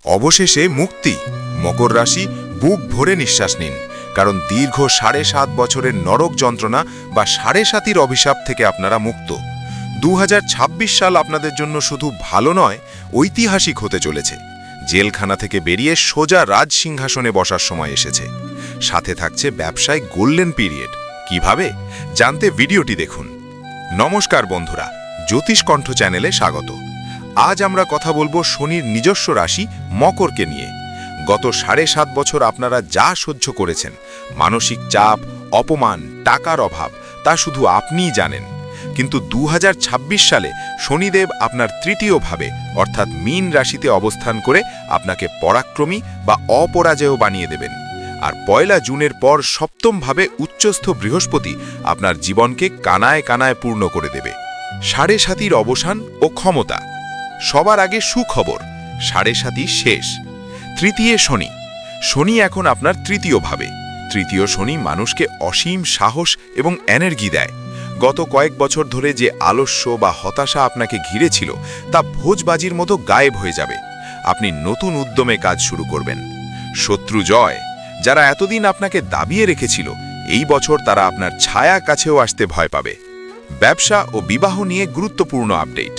অবশেষে মুক্তি। মকর রাশি, বুক ভরে নিঃশ্বাস নিন, কারণ দীর্ঘ ৭.৫ বছরের নরক যন্ত্রণা বা ৭.৫-র অভিশাপ থেকে আপনারা মুক্ত। ২০২৬ সাল আপনাদের জন্য শুধু ভালো নয়, ঐতিহাসিক হতে চলেছে। জেলখানা থেকে বেরিয়ে সোজা রাজসিংহাসনে বসার সময় এসেছে। সাথে থাকছে ব্যবসায় গোল্ডেন পিরিয়ড। কিভাবে জানতে ভিডিওটি দেখুন। নমস্কার বন্ধুরা, জ্যোতিষ কণ্ঠ চ্যানেলে স্বাগত। আজ আমরা কথা বলবো শনির নিজস্ব রাশি মকরকে নিয়ে। গত ৭.৫ বছর আপনারা যা সহ্য করেছেন, মানসিক চাপ, অপমান, টাকার অভাব, তা শুধু আপনিই জানেন। কিন্তু ২০২৬ সালে শনিদেব আপনার তৃতীয় ভাবে অর্থাৎ মীন রাশিতে অবস্থান করে আপনাকে পরাক্রমী বা অপরাজেয় বানিয়ে দেবেন। আর ১ জুনের পর সপ্তম ভাবে উচ্চস্থ বৃহস্পতি আপনার জীবনকে কানায় কানায় পূর্ণ করে দেবে। ৭.৫-র অবসান ও ক্ষমতা। সবার আগে সুখবর, ৭.৫ শেষ। তৃতীয় শনি। শনি এখন আপনার তৃতীয় ভাবে। তৃতীয় শনি মানুষকে অসীম সাহস এবং এনার্জি দেয়। গত কয়েক বছর ধরে যে আলস্য বা হতাশা আপনাকে ঘিরে ছিল, তা ভোজবাজির মতো গায়েব হয়ে যাবে। আপনি নতুন উদ্যমে কাজ শুরু করবেন। শত্রু জয়। যারা এতদিন আপনাকে দাবিয়ে রেখেছিল, এই বছর তারা আপনার ছায়া কাছেও আসতে ভয় পাবে। ব্যবসা ও বিবাহ নিয়ে গুরুত্বপূর্ণ আপডেট।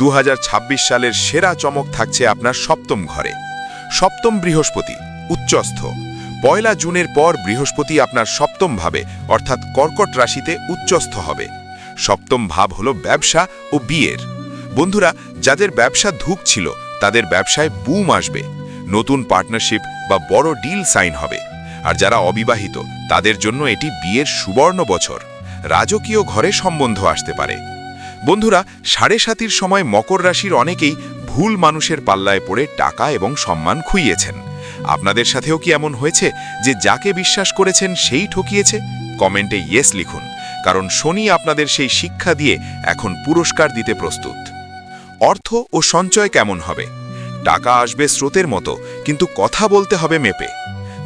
২০২৬ সালের সেরা চমক থাকছে আপনার সপ্তম ঘরে। সপ্তম বৃহস্পতি উচ্চস্থ। ১ জুনের পর বৃহস্পতি আপনার সপ্তম ভাবে অর্থাৎ কর্কট রাশিতে উচ্চস্থ হবে। সপ্তম ভাব হল ব্যবসা ও বিয়ের। বন্ধুরা, যাদের ব্যবসা ধুঁকছিল তাদের ব্যবসায় বুম আসবে। নতুন পার্টনারশিপ বা বড় ডিল সাইন হবে। আর যারা অবিবাহিত, তাদের জন্য এটি বিয়ের সুবর্ণ বছর। রাজকীয় ঘরে সম্বন্ধ আসতে পারে। বন্ধুরা, ৭.৫-র সময় মকর রাশির অনেকেই ভুল মানুষের পাল্লায় পড়ে টাকা এবং সম্মান খুইয়েছেন। আপনাদের সাথেও কি এমন হয়েছে যে যাকে বিশ্বাস করেছেন সেই ঠকিয়েছে? কমেন্টে ইয়েস লিখুন, কারণ শনি আপনাদের সেই শিক্ষা দিয়ে এখন পুরস্কার দিতে প্রস্তুত। অর্থ ও সঞ্চয় কেমন হবে? টাকা আসবে স্রোতের মতো, কিন্তু কথা বলতে হবে মেপে।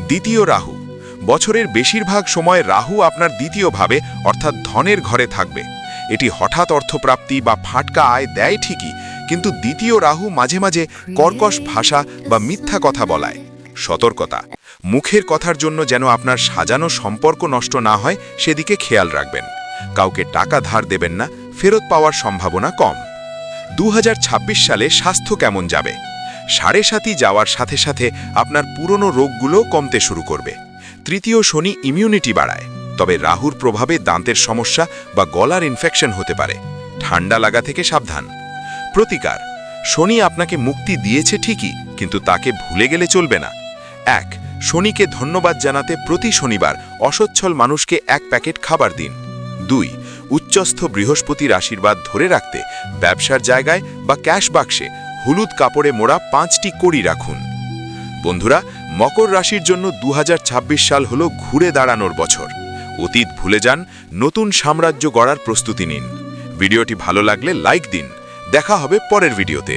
দ্বিতীয় রাহু। বছরের বেশিরভাগ সময় রাহু আপনার দ্বিতীয় ভাবে অর্থাৎ ধনের ঘরে থাকবে। এটি হঠাৎ অর্থপ্রাপ্তি বা ফাটকা আয় দেয় ঠিকই, কিন্তু দ্বিতীয় রাহু মাঝে মাঝে কর্কশ ভাষা বা মিথ্যা কথা বলায়। সতর্কতা, মুখের কথার জন্য যেন আপনার সাজানো সম্পর্ক নষ্ট না হয় সেদিকে খেয়াল রাখবেন। কাউকে টাকা ধার দেবেন না, ফেরত পাওয়ার সম্ভাবনা কম। ২০২৬ সালে স্বাস্থ্য কেমন যাবে? ৭.৫ যাওয়ার সাথে সাথে আপনার পুরনো রোগগুলো কমতে শুরু করবে। তৃতীয় শনি ইমিউনিটি বাড়ায়, তবে রাহুর প্রভাবে দাঁতের সমস্যা বা গলার ইনফেকশন হতে পারে। ঠান্ডা লাগা থেকে সাবধান। প্রতিকার, শনি আপনাকে মুক্তি দিয়েছে ঠিকই, কিন্তু তাকে ভুলে গেলে চলবে না। ১. শনিকে ধন্যবাদ জানাতে প্রতি শনিবার অসচ্ছল মানুষকে ১ প্যাকেট খাবার দিন। ২. উচ্চস্থ বৃহস্পতির আশীর্বাদ ধরে রাখতে ব্যবসার জায়গায় বা ক্যাশ বাক্সে হলুদ কাপড়ে মোড়া ৫টি কড়ি রাখুন। বন্ধুরা, মকর রাশির জন্য ২০২৬ সাল হল ঘুরে দাঁড়ানোর বছর। অতীত ভুলে যান, নতুন সাম্রাজ্য গড়ার প্রস্তুতি নিন। ভিডিওটি ভালো লাগলে লাইক দিন। দেখা হবে পরের ভিডিওতে।